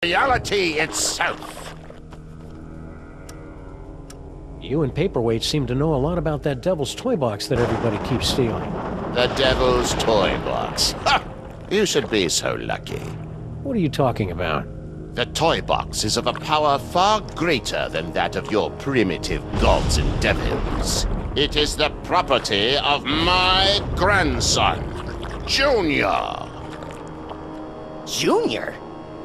reality itself. You and Paperweight seem to know a lot about that devil's toy box that everybody keeps stealing. The devil's toy box. Ha! You should be so lucky. What are you talking about? The toy box is of a power far greater than that of your primitive gods and devils. It is the property of my grandson, Junior. Junior?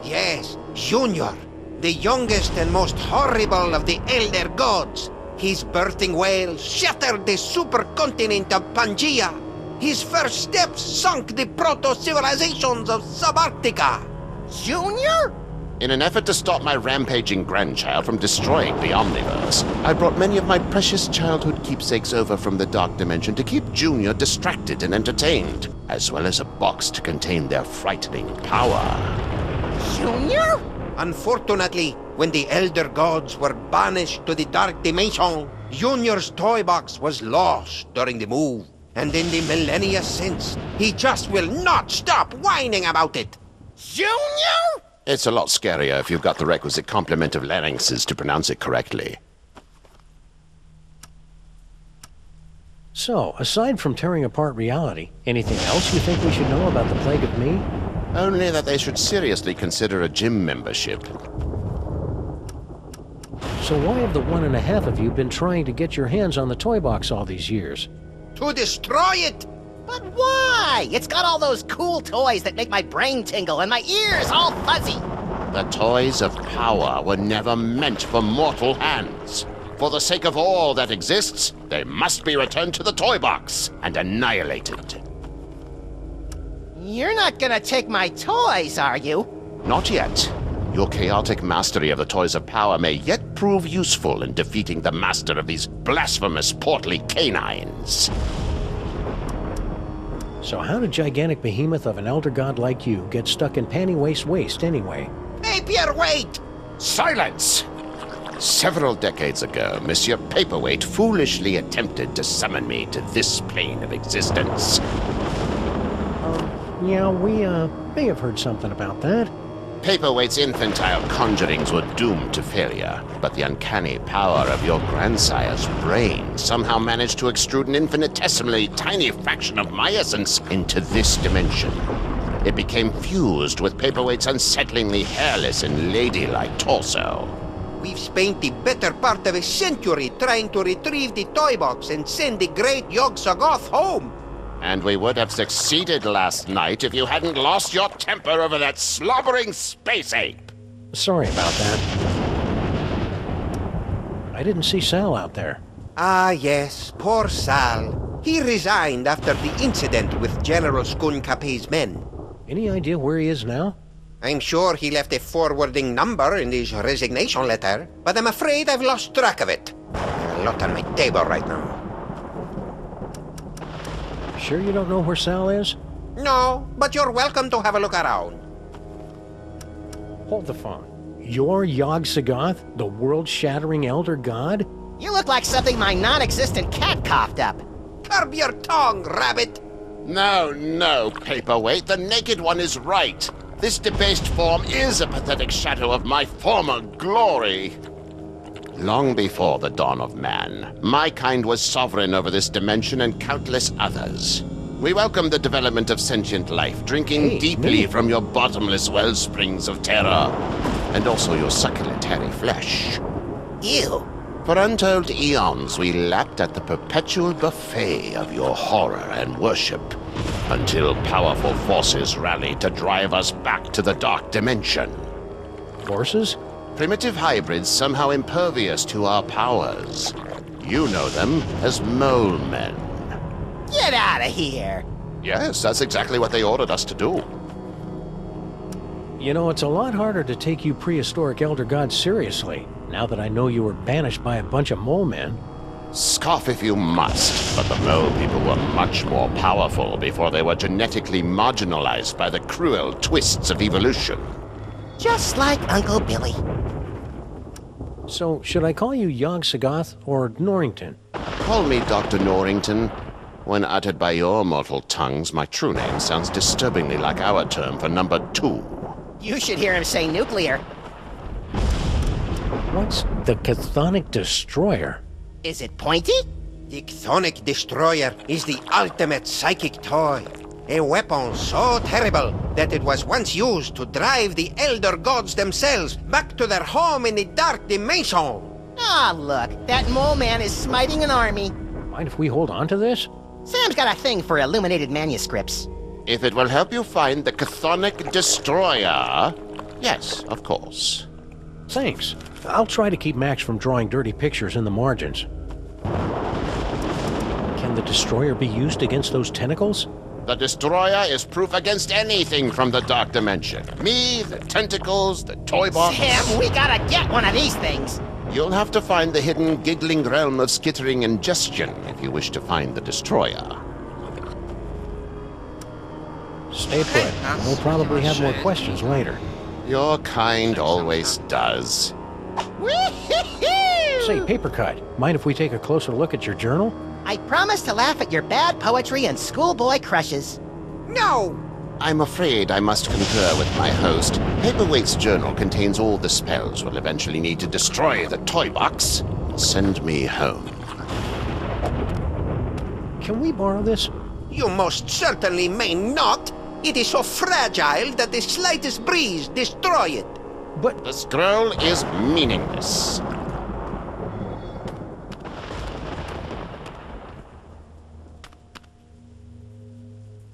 Yes, Junior, the youngest and most horrible of the Elder Gods. His birthing wail shattered the supercontinent of Pangaea. His first steps sunk the proto-civilizations of Subarctica. Junior? In an effort to stop my rampaging grandchild from destroying the Omniverse, I brought many of my precious childhood keepsakes over from the Dark Dimension to keep Junior distracted and entertained, as well as a box to contain their frightening power. Junior? Unfortunately, when the Elder Gods were banished to the Dark Dimension, Junior's toy box was lost during the move. And in the millennia since, he just will not stop whining about it. Junior? It's a lot scarier if you've got the requisite complement of larynxes to pronounce it correctly. So, aside from tearing apart reality, anything else you think we should know about the Plague of Me? Only that they should seriously consider a gym membership. So why have the 1.5 of you been trying to get your hands on the toy box all these years? To destroy it! But why? It's got all those cool toys that make my brain tingle and my ears all fuzzy. The toys of power were never meant for mortal hands. For the sake of all that exists, they must be returned to the toy box and annihilated. You're not gonna take my toys, are you? Not yet. Your chaotic mastery of the toys of power may yet prove useful in defeating the master of these blasphemous portly canines. So how did gigantic behemoth of an elder god like you get stuck in panty waist anyway? Paperweight! Silence! Several decades ago, Monsieur Paperweight foolishly attempted to summon me to this plane of existence. Yeah, we, may have heard something about that. Paperweight's infantile conjurings were doomed to failure, but the uncanny power of your grandsire's brain somehow managed to extrude an infinitesimally tiny fraction of my essence into this dimension. It became fused with Paperweight's unsettlingly hairless and ladylike torso. We've spent the better part of a century trying to retrieve the toy box and send the great Yog-Sothoth home. And we would have succeeded last night if you hadn't lost your temper over that slobbering space ape. Sorry about that. I didn't see Sal out there. Ah, yes, poor Sal. He resigned after the incident with General Skun-Kapay's men. Any idea where he is now? I'm sure he left a forwarding number in his resignation letter, but I'm afraid I've lost track of it. There's a lot on my table right now. Sure you don't know where Sal is? No, but you're welcome to have a look around. Hold the phone. You're Yog-Sothoth, the world-shattering elder god? You look like something my non-existent cat coughed up. Curb your tongue, rabbit! No, Paperweight, the Naked One is right. This debased form is a pathetic shadow of my former glory. Long before the dawn of man, my kind was sovereign over this dimension and countless others. We welcome the development of sentient life, drinking deeply from your bottomless wellsprings of terror, and also your succulent hairy flesh. Ew. For untold eons, we lapped at the perpetual buffet of your horror and worship, until powerful forces rallied to drive us back to the Dark Dimension. Forces? Primitive hybrids somehow impervious to our powers. You know them as mole men. Get out of here. Yes, that's exactly what they ordered us to do. You know, it's a lot harder to take you prehistoric elder gods seriously, now that I know you were banished by a bunch of mole men. Scoff if you must, but the mole people were much more powerful before they were genetically marginalized by the cruel twists of evolution. Just like Uncle Billy. So, should I call you Yog-Sothoth or Norrington? Call me Dr. Norrington. When uttered by your mortal tongues, my true name sounds disturbingly like our term for number 2. You should hear him say nuclear. What's the chthonic destroyer? Is it pointy? The Chthonic Destroyer is the ultimate psychic toy. A weapon so terrible that it was once used to drive the Elder Gods themselves back to their home in the Dark Dimension. Ah, look, that mole man is smiting an army. Mind if we hold on to this? Sam's got a thing for illuminated manuscripts. If it will help you find the Chthonic Destroyer, yes, of course. Thanks. I'll try to keep Max from drawing dirty pictures in the margins. Can the destroyer be used against those tentacles? The Destroyer is proof against anything from the Dark Dimension. Me, the tentacles, the toy box. Sam, we gotta get one of these things. You'll have to find the hidden giggling realm of skittering ingestion if you wish to find the Destroyer. Stay put. We'll probably have more questions later. Your kind always does. Whee-hee-hoo! Say, Paper Cut, mind if we take a closer look at your journal? I promise to laugh at your bad poetry and schoolboy crushes. No! I'm afraid I must concur with my host. Paperweight's journal contains all the spells we'll eventually need to destroy the toy box. Send me home. Can we borrow this? You most certainly may not. It is so fragile that the slightest breeze destroy it. But The scroll is meaningless.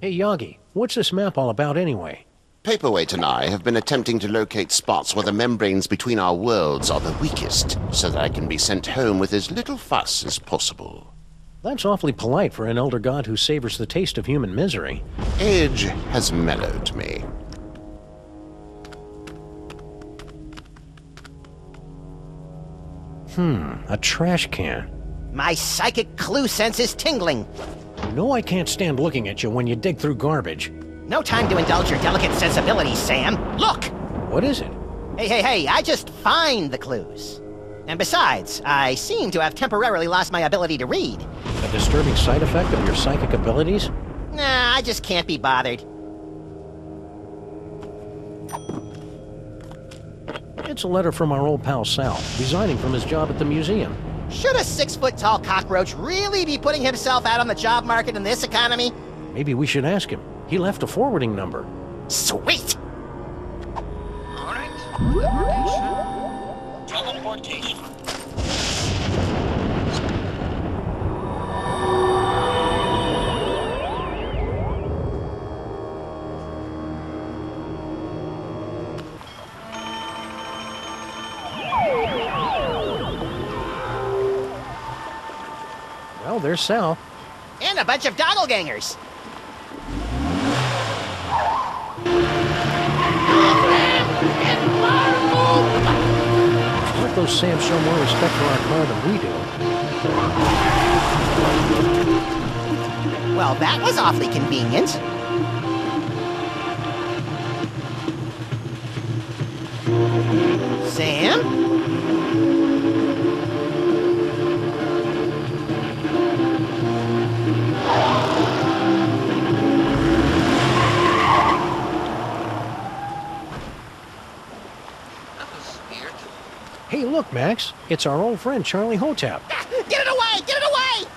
hey, Yagi, what's this map all about anyway? Paperweight and I have been attempting to locate spots where the membranes between our worlds are the weakest, so that I can be sent home with as little fuss as possible. That's awfully polite for an elder god who savors the taste of human misery. Age has mellowed me. A trash can. My psychic clue sense is tingling. You know I can't stand looking at you when you dig through garbage. No time to indulge your delicate sensibilities, Sam. Look! What is it? Hey, I just find the clues. And besides, I seem to have temporarily lost my ability to read. A disturbing side effect of your psychic abilities? Nah, I just can't be bothered. It's a letter from our old pal Sal, resigning from his job at the museum. Should a 6-foot-tall cockroach really be putting himself out on the job market in this economy? Maybe we should ask him. He left a forwarding number. Sweet! All right. Teleportation. Well, there's Sal. And a bunch of doppelgangers. Let those Sams show more respect for our car than we do. Well, that was awfully convenient. Sam? Hey, look, Max. It's our old friend Charlie Hotep. Get it away! Get it away!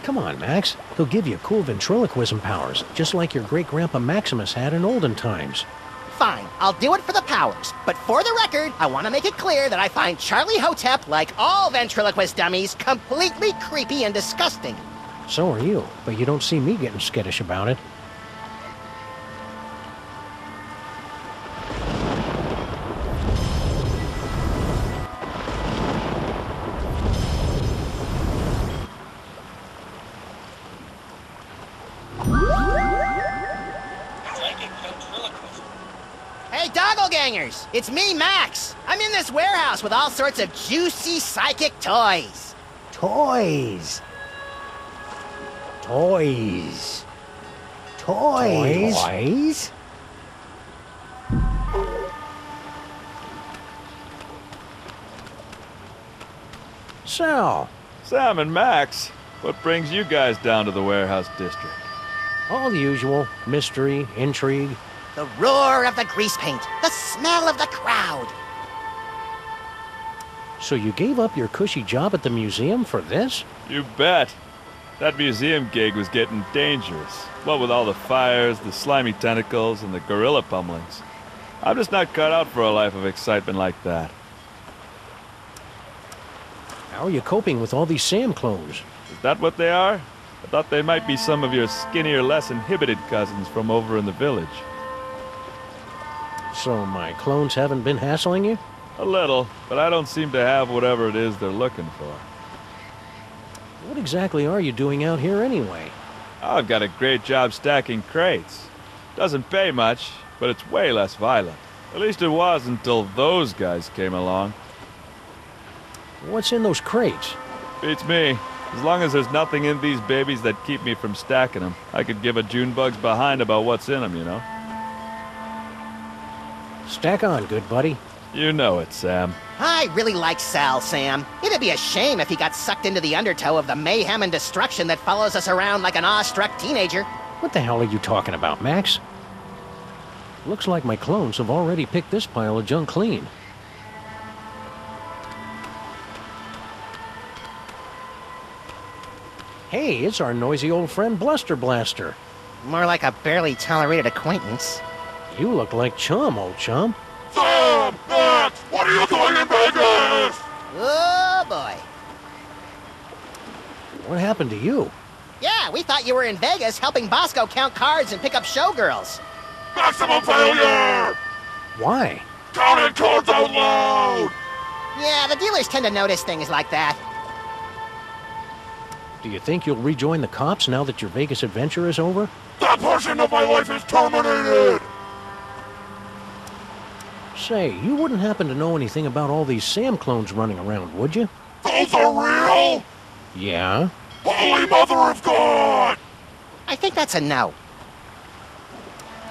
Come on, Max. He'll give you cool ventriloquism powers, just like your great-grandpa Maximus had in olden times. Fine, I'll do it for the powers. But for the record, I want to make it clear that I find Charlie Hotep, like all ventriloquist dummies, completely creepy and disgusting. So are you, but you don't see me getting skittish about it. Hey, doppelgangers! It's me, Max! I'm in this warehouse with all sorts of juicy psychic toys. Toys. Toys. Toys. Toys? Sal, Sam and Max, what brings you guys down to the warehouse district? all the usual. Mystery, intrigue. The roar of the grease paint, the smell of the crowd. So you gave up your cushy job at the museum for this? You bet. That museum gig was getting dangerous. What with all the fires, the slimy tentacles, and the gorilla pummelings. I'm just not cut out for a life of excitement like that. How are you coping with all these Sam clones? Is that what they are? I thought they might be some of your skinnier, less inhibited cousins from over in the village. So my clones haven't been hassling you? A little, but I don't seem to have whatever it is they're looking for. What exactly are you doing out here anyway? I've got a great job stacking crates. Doesn't pay much, but it's way less violent. At least it was until those guys came along. What's in those crates? Beats me. As long as there's nothing in these babies that keep me from stacking them, I could give a Junebug's behind about what's in them, you know? Stack on, good buddy. You know it, Sam. I really like Sal, Sam. It'd be a shame if he got sucked into the undertow of the mayhem and destruction that follows us around like an awestruck teenager. What the hell are you talking about, Max? Looks like my clones have already picked this pile of junk clean. Hey, it's our noisy old friend Bluster Blaster. More like a barely tolerated acquaintance. You look like chum, old chum. Sam! Max! What are you doing in Vegas? Oh, boy. What happened to you? Yeah, we thought you were in Vegas helping Bosco count cards and pick up showgirls. Maximum failure! Why? Counting cards out loud! Yeah, the dealers tend to notice things like that. Do you think you'll rejoin the cops now that your Vegas adventure is over? That portion of my life is terminated! Say, you wouldn't happen to know anything about all these Sam clones running around, would you? Those are real? Yeah? Holy Mother of God! I think that's a no.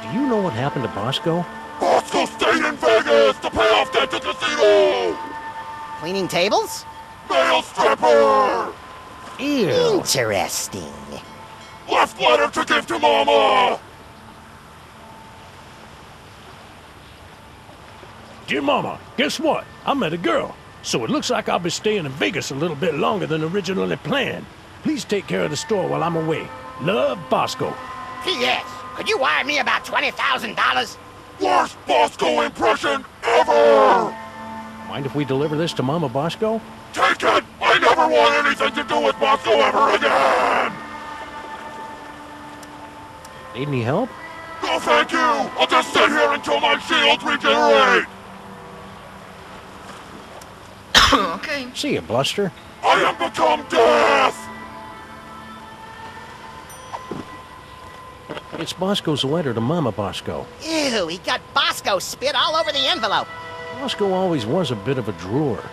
Do you know what happened to Bosco? Bosco stayed in Vegas to pay off debt to casino! Cleaning tables? Male stripper! Ew. Interesting. Left letter to give to Mama! Dear Mama, guess what? I met a girl, so it looks like I'll be staying in Vegas a little bit longer than originally planned. Please take care of the store while I'm away. Love, Bosco. P.S. Could you wire me about $20,000? Worst Bosco impression ever! Mind if we deliver this to Mama Bosco? Take it! I never want anything to do with Bosco ever again! Need any help? No thank you! I'll just sit here until my shields regenerate! Okay. See ya, Bluster. I have become death! It's Bosco's letter to Mama Bosco. Ew, he got Bosco spit all over the envelope. Bosco always was a bit of a drooler.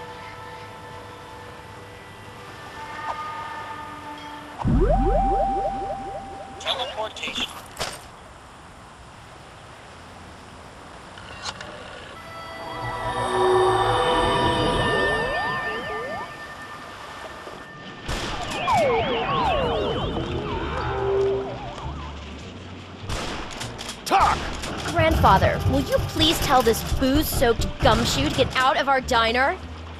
Teleportation. Grandfather, will you please tell this booze-soaked gumshoe to get out of our diner?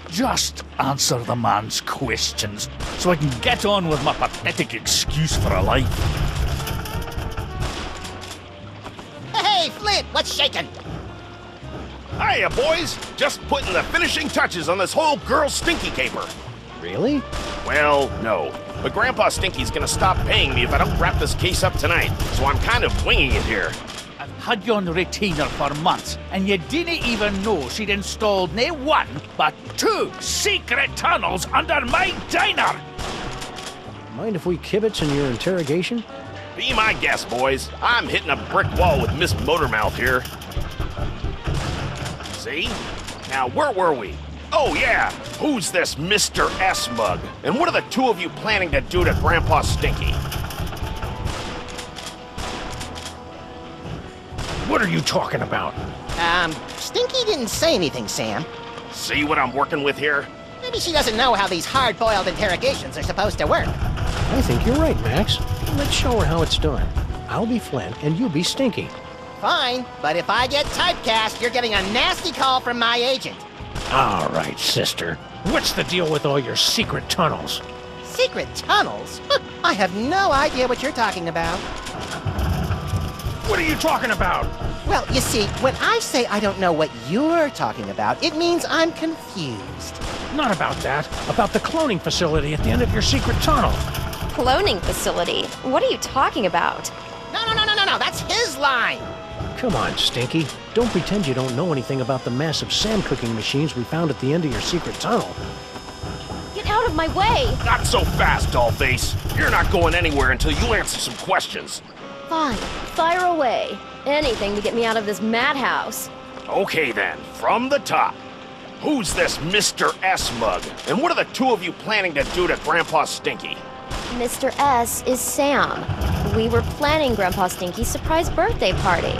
Just answer the man's questions so I can get on with my pathetic excuse for a life. Hey, Flint, what's shaking? Hiya, boys! Just putting the finishing touches on this whole girl Stinky caper. Really? Well, no. But Grandpa Stinky's gonna stop paying me if I don't wrap this case up tonight, so I'm kind of winging it here. I've had you on retainer for months, and you didn't even know she'd installed nae one, but 2 secret tunnels under my diner! Mind if we kibitz in your interrogation? Be my guest, boys. I'm hitting a brick wall with Miss Motormouth here. See? Now, where were we? Oh, yeah. Who's this Mr. S mug? And what are the two of you planning to do to Grandpa Stinky? What are you talking about? Stinky didn't say anything, Sam. See what I'm working with here? Maybe she doesn't know how these hard-boiled interrogations are supposed to work. I think you're right, Max. Let's show her how it's done. I'll be Flint, and you be Stinky. Fine, but if I get typecast, you're getting a nasty call from my agent. All right, sister. What's the deal with all your secret tunnels? Secret tunnels? I have no idea what you're talking about. What are you talking about? Well, you see, when I say I don't know what you're talking about, it means I'm confused. Not about that. About the cloning facility at the end of your secret tunnel. Cloning facility? What are you talking about? No, that's his line. Come on, Stinky. Don't pretend you don't know anything about the massive sand cooking machines we found at the end of your secret tunnel. Get out of my way! Not so fast, Dollface. You're not going anywhere until you answer some questions. Fine, fire away. Anything to get me out of this madhouse. Okay then, from the top. Who's this Mr. S mug? And what are the two of you planning to do to Grandpa Stinky? Mr. S is Sam. We were planning Grandpa Stinky's surprise birthday party.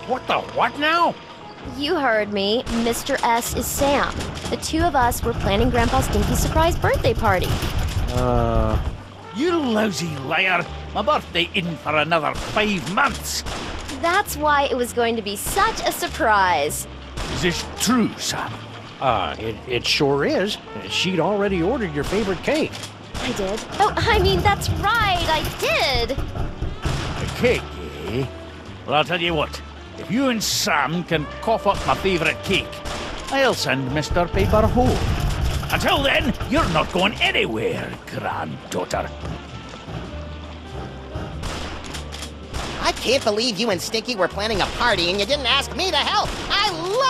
What the what now? You heard me. Mr. S is Sam. The two of us were planning Grandpa Stinky's surprise birthday party. You lousy liar! My birthday isn't for another 5 months. That's why it was going to be such a surprise. Is this true, Sam? It sure is. She'd already ordered your favorite cake. I did. Oh, I mean, that's right, I did. A cake, eh? Well, I'll tell you what. If you and Sam can cough up my favourite cake, I'll send Mr. Paper home. Until then, you're not going anywhere, granddaughter. I can't believe you and Stinky were planning a party and you didn't ask me to help. I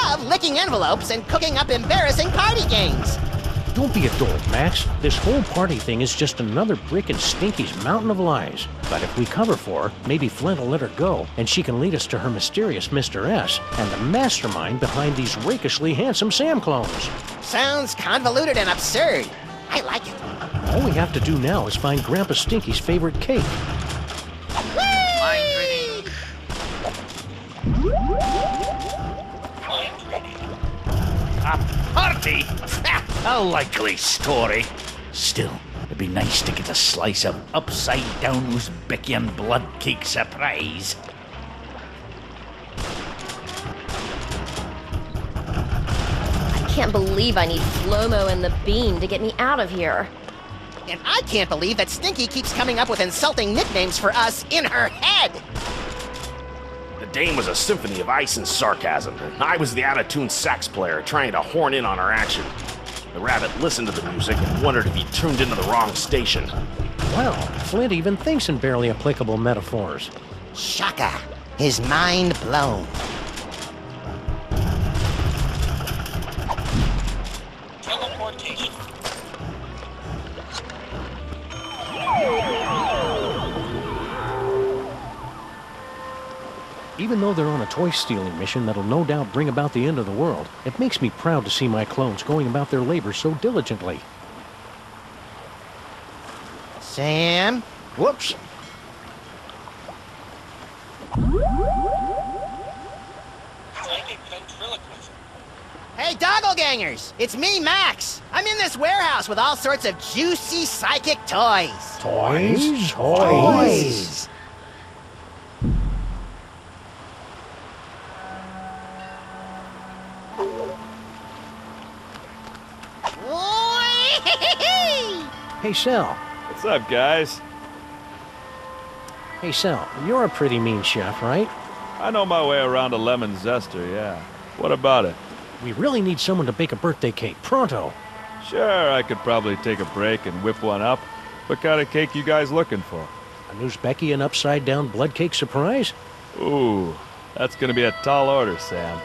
love licking envelopes and cooking up embarrassing party games. Don't be a dolt, Max. This whole party thing is just another brick in Stinky's mountain of lies. But if we cover for her, maybe Flint will let her go, and she can lead us to her mysterious Mr. S and the mastermind behind these rakishly handsome Sam clones. Sounds convoluted and absurd. I like it. All we have to do now is find Grandpa Stinky's favorite cake. Mind reading. A party? A likely story. Still, it'd be nice to get a slice of upside-down Uzbekian blood cake surprise. I can't believe I need Flomo and the Bean to get me out of here. And I can't believe that Stinky keeps coming up with insulting nicknames for us in her head. The Dame was a symphony of ice and sarcasm, and I was the out-of-tune sax player trying to horn in on her action. The rabbit listened to the music and wondered if he tuned into the wrong station. Wow, Flint even thinks in barely applicable metaphors. Shaka. His mind blown. Teleportation. Even though they're on a toy-stealing mission that'll no doubt bring about the end of the world, it makes me proud to see my clones going about their labor so diligently. Sam? Whoops. Psychic ventriloquism. Hey, doppelgangers! It's me, Max! I'm in this warehouse with all sorts of juicy psychic toys. Toys? Toys! Hey, Sal. What's up, guys? Hey, Sal, you're a pretty mean chef, right? I know my way around a lemon zester, yeah. What about it? We really need someone to bake a birthday cake, pronto. Sure, I could probably take a break and whip one up. What kind of cake you guys looking for? A Uzbekian upside-down blood cake surprise? Ooh, that's gonna be a tall order, Sam.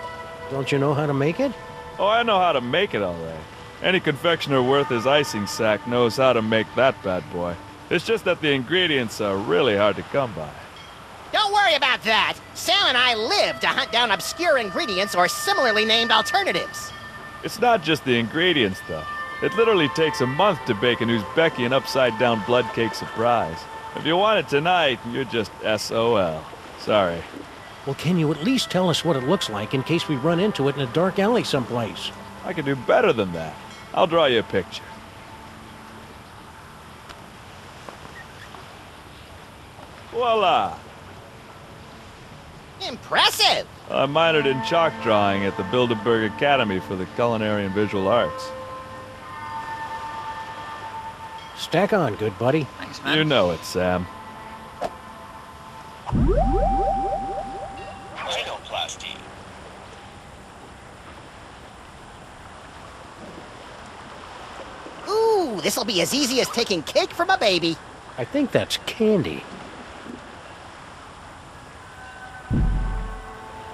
Don't you know how to make it? Oh, I know how to make it all right. Any confectioner worth his icing sack knows how to make that bad boy. It's just that the ingredients are really hard to come by. Don't worry about that. Sal and I live to hunt down obscure ingredients or similarly named alternatives. It's not just the ingredients, though. It literally takes a month to bake an Uzbekian upside-down blood cake surprise. If you want it tonight, you're just SOL. Sorry. Well, can you at least tell us what it looks like in case we run into it in a dark alley someplace? I can do better than that. I'll draw you a picture. Voila! Impressive! I minored in chalk drawing at the Bilderberg Academy for the Culinary and Visual Arts. Stack on, good buddy. Thanks, man. You know it, Sam. Rhinoplasty. Ooh, this'll be as easy as taking cake from a baby. I think that's candy.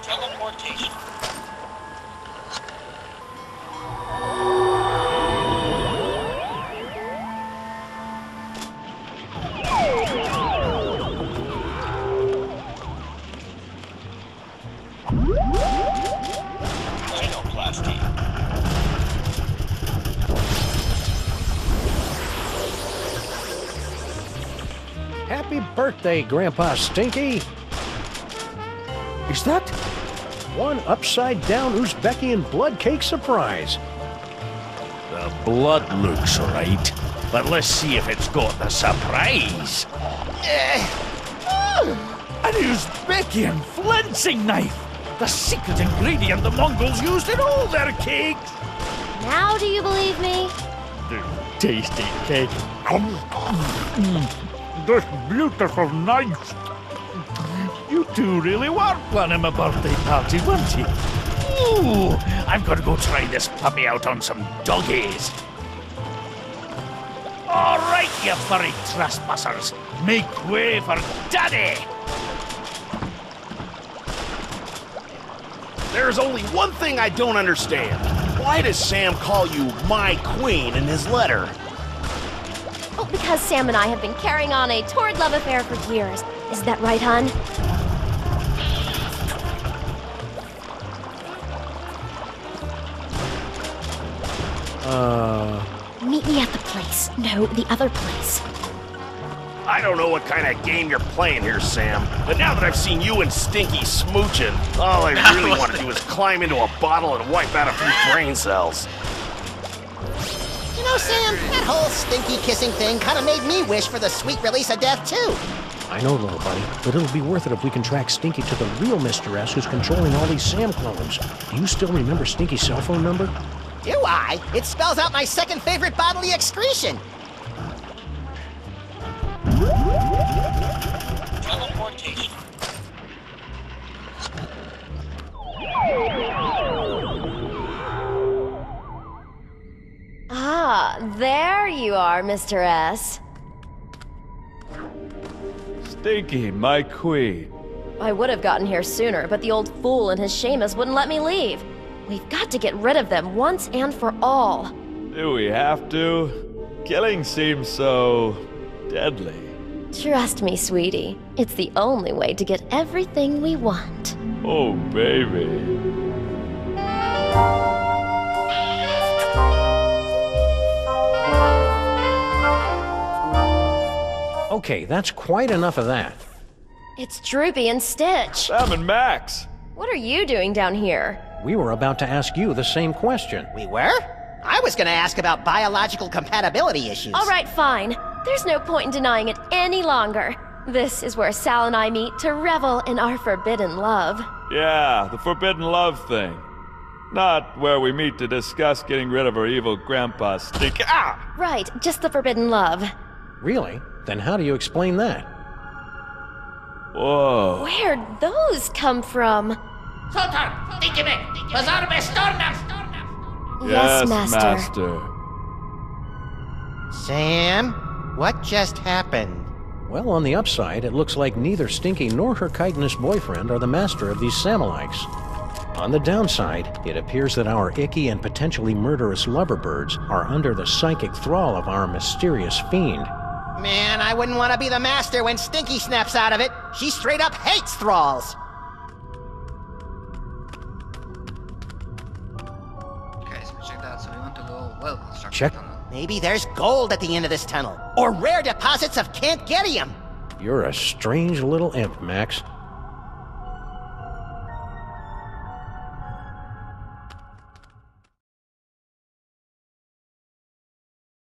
Teleportation. Rhinoplasty. Happy birthday, Grandpa Stinky! Is that? One upside-down Uzbekian blood cake surprise. The blood looks right, but let's see if it's got the surprise. An Uzbekian flensing knife! The secret ingredient the Mongols used in all their cakes! Now do you believe me? Tasty cake. This beautiful knife. You two really were planning a birthday party, weren't you? Ooh, I've got to go try this puppy out on some doggies. All right, you furry trespassers. Make way for Daddy! There's only one thing I don't understand. Why does Sam call you my queen in his letter? Oh, because Sam and I have been carrying on a torrid love affair for years. Is that right, hon? Meet me at the place. No, the other place. I don't know what kind of game you're playing here, Sam, but now that I've seen you and Stinky smooching, all I really want to do is climb into a bottle and wipe out a few brain cells. You know, Sam, that whole stinky kissing thing kind of made me wish for the sweet release of death, too. I know, little buddy, but it'll be worth it if we can track Stinky to the real Mr. S who's controlling all these Sam clones. Do you still remember Stinky's cell phone number? Do I? It spells out my second favorite bodily excretion. Teleportation. Ah, there you are, Mr. S. Stinky, my queen. I would have gotten here sooner, but the old fool and his Seamus wouldn't let me leave. We've got to get rid of them once and for all. Do we have to? Killing seems so deadly. Trust me, sweetie. It's the only way to get everything we want. Oh, baby. Okay, that's quite enough of that. It's Droopy and Stitch. Sam and Max. What are you doing down here? We were about to ask you the same question. We were? I was gonna ask about biological compatibility issues. All right, fine. There's no point in denying it any longer. This is where Sal and I meet to revel in our forbidden love. Yeah, the forbidden love thing. Not where we meet to discuss getting rid of our evil grandpa Stinky. Ah! Right, just the forbidden love. Really? Then how do you explain that? Whoa. Where'd those come from? Yes, Master. Sam, what just happened? Well, on the upside, it looks like neither Stinky nor her chitinous boyfriend are the master of these Samalikes. On the downside, it appears that our icky and potentially murderous loverbirds are under the psychic thrall of our mysterious fiend. Man, I wouldn't want to be the master when Stinky snaps out of it. She straight up hates thralls. Okay, so we checked out, so we want to go well constructed Check. tunnel. Maybe there's gold at the end of this tunnel. Or rare deposits of can't-gettium. You're a strange little imp, Max.